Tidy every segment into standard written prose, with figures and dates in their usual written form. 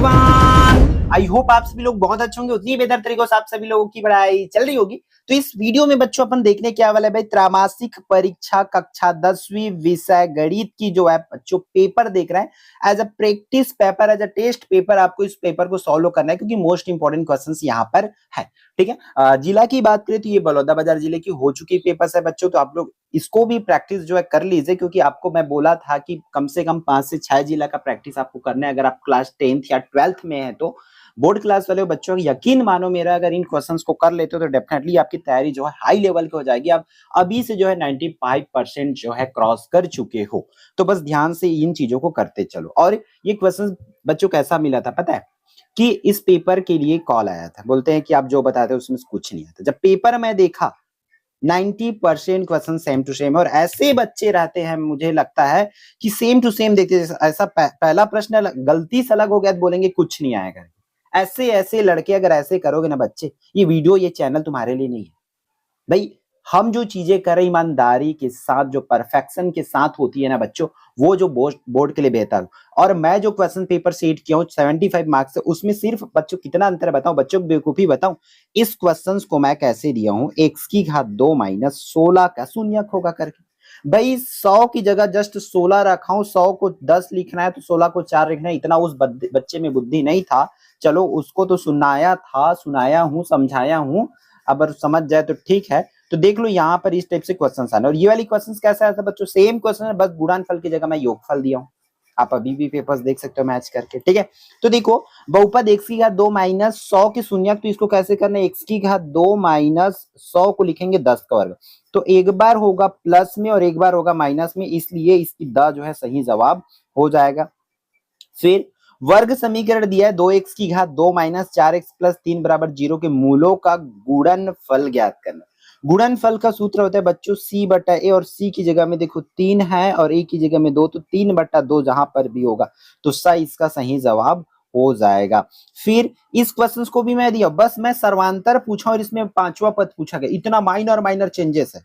Everyone, I hope आप सभी लोग बहुत अच्छे होंगे। उतनी बेहतर तरीकों से आप सभी लोगों की पढ़ाई चल रही होगी। तो इस वीडियो में बच्चों अपन देखने क्या वाला है भाई, त्रैमासिक परीक्षा कक्षा 10वीं विषय गणित की जो है बच्चों पेपर देख रहे हैं as a practice paper, as a test paper. आपको इस पेपर को सॉल्व करना है क्योंकि मोस्ट इंपॉर्टेंट क्वेश्चंस यहाँ पर है। ठीक है, जिला की बात करें तो ये बलौदाबाजार जिले की हो चुकी पेपर्स है बच्चों, तो आप लोग इसको भी प्रैक्टिस जो है कर लीजिए, क्योंकि आपको मैं बोला था कि कम से कम 5 से 6 जिला का प्रैक्टिस आपको करना है। अगर आप क्लास 10th या 12th में है तो बोर्ड क्लास वाले बच्चों को यकीन मानो मेरा, अगर इन क्वेश्चंस को कर लेते हो तो डेफिनेटली आपकी तैयारी जो है हाई लेवल की हो जाएगी। आप अभी से जो है 95% जो है क्रॉस कर चुके हो, तो बस ध्यान से इन चीजों को करते चलो। और ये क्वेश्चन बच्चों कैसा मिला था पता है कि इस पेपर के लिए कॉल आया था, बोलते हैं कि आप जो बताते हो उसमें कुछ नहीं आता। जब पेपर में देखा 90% क्वेश्चन सेम टू सेम, और ऐसे बच्चे रहते हैं मुझे लगता है कि सेम टू सेम देखते ऐसा पहला प्रश्न गलती से अलग हो गया तो बोलेंगे कुछ नहीं आएगा। ऐसे ऐसे लड़के अगर ऐसे करोगे ना बच्चे, ये वीडियो ये चैनल तुम्हारे लिए नहीं है भाई। हम जो चीजें करें ईमानदारी के साथ, जो परफेक्शन के साथ होती है ना बच्चों, वो जो बोर्ड के लिए बेहतर हो। और मैं जो क्वेश्चन पेपर सेट किया हूँ 75 मार्क्स से, उसमें सिर्फ बच्चों कितना अंतर है बताओ, बच्चों को बेवकूफी बताऊं। इस क्वेश्चन को मैं कैसे दिया हूँ, x की घात 2 माइनस 16 का शून्यक होगा करके। भाई 100 की जगह जस्ट 16 रखा हूं, 100 को 10 लिखना है तो 16 को 4 लिखना है। इतना उस बच्चे में बुद्धि नहीं था, चलो उसको तो सुनाया था, सुनाया हूं, समझाया हूं। अगर समझ जाए तो ठीक है। तो देख लो यहाँ पर इस टाइप से क्वेश्चंस आने, और ये वाली क्वेश्चंस कैसा है बच्चों, सेम क्वेश्चन है, बस गुणनफल की जगह मैं योगफल दिया हूँ। आप अभी भी पेपर्स देख सकते हो मैच करके। ठीक है, तो देखो बहुपद x की घात 2 माइनस 100 के शून्यक, तो इसको कैसे करना है, x की घात 2 माइनस 100 को लिखेंगे 10 का वर्ग। तो एक बार होगा प्लस में और एक बार होगा माइनस में, इसलिए इसकी द जो है सही जवाब हो जाएगा। फिर वर्ग समीकरण दिया है 2x की घात 2 माइनस 4x प्लस 3 बराबर 0 के मूलों का गुणनफल ज्ञात करना। गुणनफल का सूत्र होता है बच्चों c बटा a, और c की जगह में देखो 3 है और a की जगह में 2, तो 3 बटा 2 जहां पर भी होगा तो इसका सही जवाब हो जाएगा। फिर इस क्वेश्चन को भी मैं दिया, बस मैं सर्वांतर पूछा और इसमें पांचवा पद पूछा गया। इतना माइनर माइनर चेंजेस है।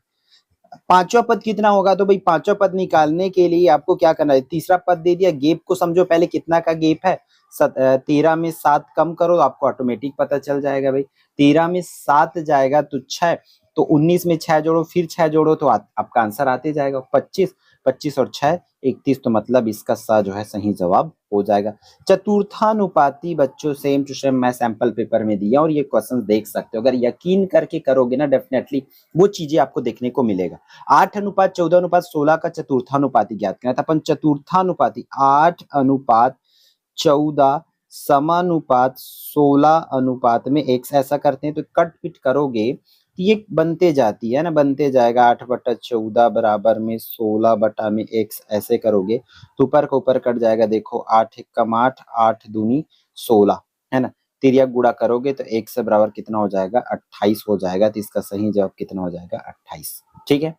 पांचवा पद कितना होगा, तो भाई पांचवा पद निकालने के लिए आपको क्या करना है, तीसरा पद दे दिया, गैप को समझो पहले कितना का गैप है। 13 में 7 कम करो, आपको ऑटोमेटिक पता चल जाएगा भाई। 13 में 7 जाएगा तो 6, तो 19 में 6 जोड़ो, फिर 6 जोड़ो तो आपका आंसर आते जाएगा 25। 25 और 6 31, तो मतलब इसका सा जो है सही जवाब हो जाएगा। चतुर्थानुपाती बच्चों सेम टू सेम मैं सैंपल पेपर में दिया, और ये क्वेश्चन देख सकते हो। अगर यकीन करके करोगे ना डेफिनेटली वो चीजें आपको देखने को मिलेगा। 8:14:16 का चतुर्थानुपाती ज्ञात करना था अपन। चतुर्थानुपाती 8:14 समानुपात 16 में x ऐसा करते हैं, तो कट पिट करोगे तो ये बनते जाती है ना, बनते जाएगा 8/14 बराबर में 16 x ऐसे करोगे तो ऊपर का ऊपर कट जाएगा। देखो 8 कम 8, 8 दूनी 16 है ना, तिर्यक गुणा करोगे तो x से बराबर कितना हो जाएगा 28 हो जाएगा। तो इसका सही जवाब कितना हो जाएगा 28। ठीक है,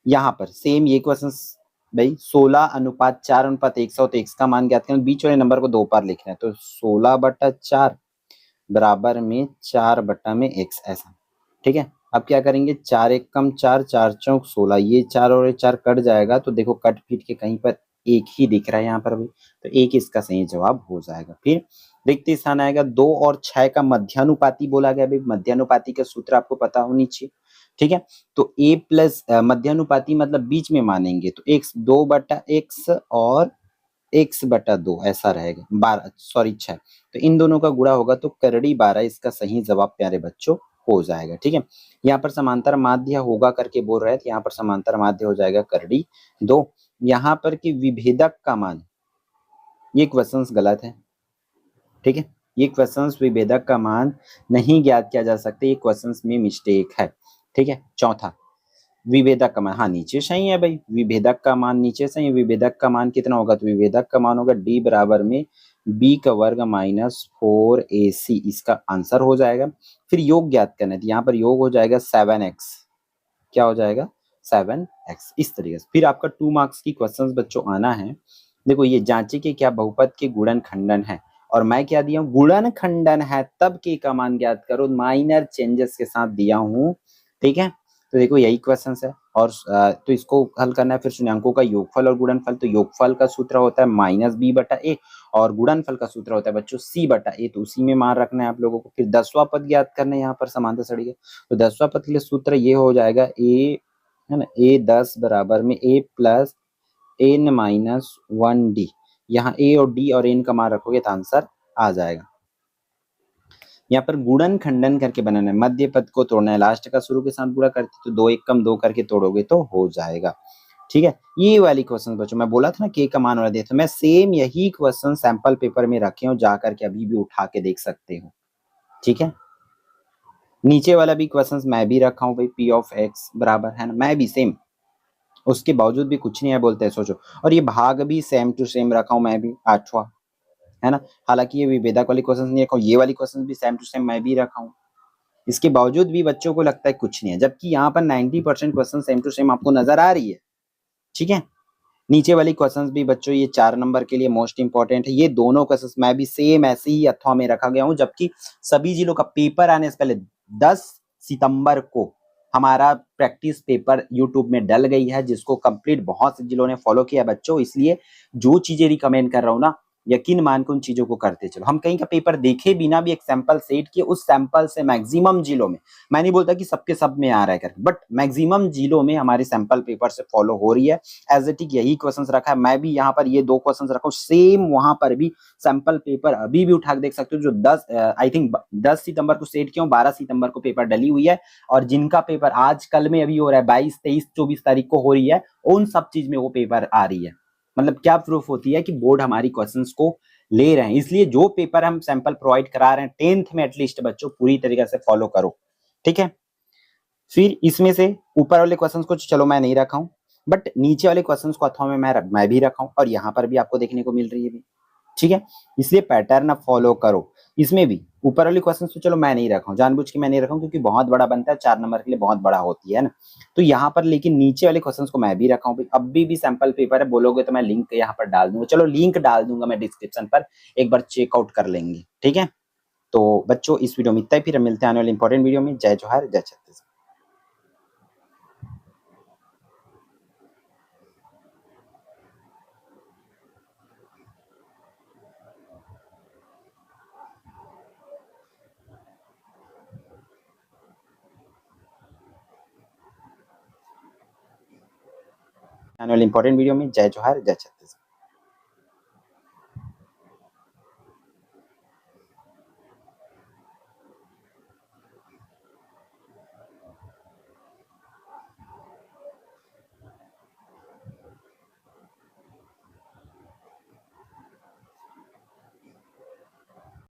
यहाँ पर सेम ये क्वेश्चन भाई 16:4:1 हो तो x का मान ज्ञात करना, बीच वाले नंबर को 2 बार लिखना है, तो 16/4 बराबर में 4/x ऐसा। ठीक है, अब क्या करेंगे, 4 1 कम 4, 4 चौक 16, ये 4 और ये 4 कट जाएगा, तो देखो कट पीट के कहीं पर एक ही दिख रहा है यहाँ पर भी, तो एक इसका सही जवाब हो जाएगा। फिर रिक्त स्थान आएगा 2 और 6 का मध्यानुपाती बोला गया भाई। मध्यानुपाती का सूत्र आपको पता होनी चाहिए। ठीक है, तो a प्लस मध्यानुपाती मतलब बीच में मानेंगे तो x 2/x और x/2 ऐसा रहेगा। 12 सॉरी 6, तो इन दोनों का गुणा होगा तो करड़ी 12 इसका सही जवाब प्यारे बच्चों हो जाएगा। ठीक है, यहाँ पर समांतर माध्य होगा करके बोल रहे थे, यहाँ पर समांतर माध्य हो जाएगा करड़ी 2। यहाँ पर कि विभेदक का मान, ये क्वेश्चंस गलत है। ठीक है, ये क्वेश्चंस विभेदक का मान नहीं ज्ञात किया जा सकते, ये क्वेश्चंस में मिस्टेक है। ठीक है, चौथा विभेदक का मान, हाँ नीचे सही है भाई, विभेदक का मान नीचे सही है। विभेदक का मान कितना होगा, तो विभेदक का मान होगा d बराबर में b का वर्ग माइनस 4ac, इसका आंसर हो जाएगा। फिर योग ज्ञात करना है, यहाँ पर योग हो जाएगा 7x, क्या हो जाएगा 7x इस तरीके से। फिर आपका 2 मार्क्स की क्वेश्चंस बच्चों आना है। देखो ये जांचे के क्या बहुपद के गुणन खंडन है, और मैं क्या दिया हूँ, गुणन खंडन है तब के का मान ज्ञात करो, माइनर चेंजेस के साथ दिया हूँ। ठीक है, तो देखो यही क्वेश्चन है, और तो इसको हल करना है फिर शून्यंकों का योगफल और गुणनफल। तो योगफल का सूत्र होता है -b/a और गुणनफल का सूत्र होता है बच्चों c/a। तो उसी में मान रखना है आप लोगों को। फिर 10वां पद ज्ञात करना है यहाँ पर समानता सड़ी है। तो 10वां पद के लिए सूत्र ये हो जाएगा a, है ना, a10 बराबर में a प्लस n-1d। यहाँ a और d और n का मान रखोगे तो आंसर आ जाएगा। यहाँ पर गुणन खंडन करके बनाना है, मध्य पद को तोड़ना है, लास्ट का शुरू के साथ गुणा करते तो 2 1 कम 2 करके तोड़ोगे तो हो जाएगा। ठीक है, ये वाली क्वेश्चन बच्चों मैं बोला था ना के का मान वाला दिया था, मैं सेम यही क्वेश्चन सैंपल पेपर में रखे हो, जा करके अभी भी उठा के देख सकते हो। ठीक है, नीचे वाला भी क्वेश्चन मैं भी रखा हूँ भाई, पी ऑफ एक्स बराबर है ना, मैं भी सेम, उसके बावजूद भी कुछ नहीं है बोलते हैं, सोचो। और ये भाग भी सेम टू सेम रखा हूँ मैं भी, 8वां, है ना। हालांकि ये विभेदक वाली क्वेश्चन नहीं रखा हूँ, ये वाली क्वेश्चन भी सेम टू सेम मैं भी रखा हूँ। इसके बावजूद भी बच्चों को लगता है कुछ नहीं है, जबकि यहाँ पर 90% क्वेश्चन सेम टू सेम आपको नजर आ रही है। ठीक है, नीचे वाली क्वेश्चंस भी बच्चों ये 4 नंबर के लिए मोस्ट इंपॉर्टेंट है। ये दोनों क्वेश्चंस मैं भी सेम ऐसे ही अथवा में रखा गया हूँ, जबकि सभी जिलों का पेपर आने से पहले 10 सितंबर को हमारा प्रैक्टिस पेपर यूट्यूब में डल गई है, जिसको कंप्लीट बहुत से जिलों ने फॉलो किया बच्चों। इसलिए जो चीजें रिकमेंड कर रहा हूँ ना, यकीन मान के उन चीजों को करते चलो। हम कहीं का पेपर देखे बिना भी एक सैंपल सेट किए, उस सैंपल से मैक्सिमम जिलों में, मैं नहीं बोलता कि सबके सब में आ रहा है करके, बट मैक्सिमम जिलों में हमारी सैंपल पेपर से फॉलो हो रही है। एज इट इज यही क्वेश्चंस रखा है, मैं भी यहाँ पर ये 2 क्वेश्चंस रखा हूँ सेम, वहां पर भी सैंपल पेपर अभी भी उठा के देख सकते हो, जो 10 आई थिंक 10 सितंबर को सेट किया हूँ, 12 सितंबर को पेपर डली हुई है, और जिनका पेपर आज कल में अभी हो रहा है 22 23 24 तारीख को हो रही है, उन सब चीज में वो पेपर आ रही है। मतलब क्या प्रूफ होती है कि बोर्ड हमारी क्वेश्चंस को ले रहे हैं। इसलिए जो पेपर हम सैंपल प्रोवाइड करा रहे हैं 10th में एटलीस्ट बच्चों पूरी तरीके से फॉलो करो। ठीक है, फिर इसमें से ऊपर वाले क्वेश्चंस को चलो मैं नहीं रखा हूं, बट नीचे वाले क्वेश्चंस को अथवा में मैं भी रखा हूं, और यहाँ पर भी आपको देखने को मिल रही है भी। ठीक है, इसलिए पैटर्न फॉलो करो। इसमें भी ऊपर वाले क्वेश्चन तो चलो मैं नहीं रखा हूँ, जानबूझ के मैं नहीं रखा हूँ, क्योंकि बहुत बड़ा बनता है, 4 नंबर के लिए बहुत बड़ा होती है ना। तो यहाँ पर लेकिन नीचे वाले क्वेश्चन को मैं भी रखा हूँ। अब भी सैंपल पेपर है, बोलोगे तो मैं लिंक यहाँ पर डाल दूंगा, चलो लिंक डाल दूंगा मैं डिस्क्रिप्शन पर, एक बार चेकआउट कर लेंगे। ठीक है, तो बच्चों इस वीडियो में इतना ही, फिर मिलते हैं आने वाले इंपॉर्टेंट वीडियो में। जय जोहार, जय छत्तीसगढ़। आने वाले इंपॉर्टेंट वीडियो में। जय जोहार, जय छत्तीसगढ़।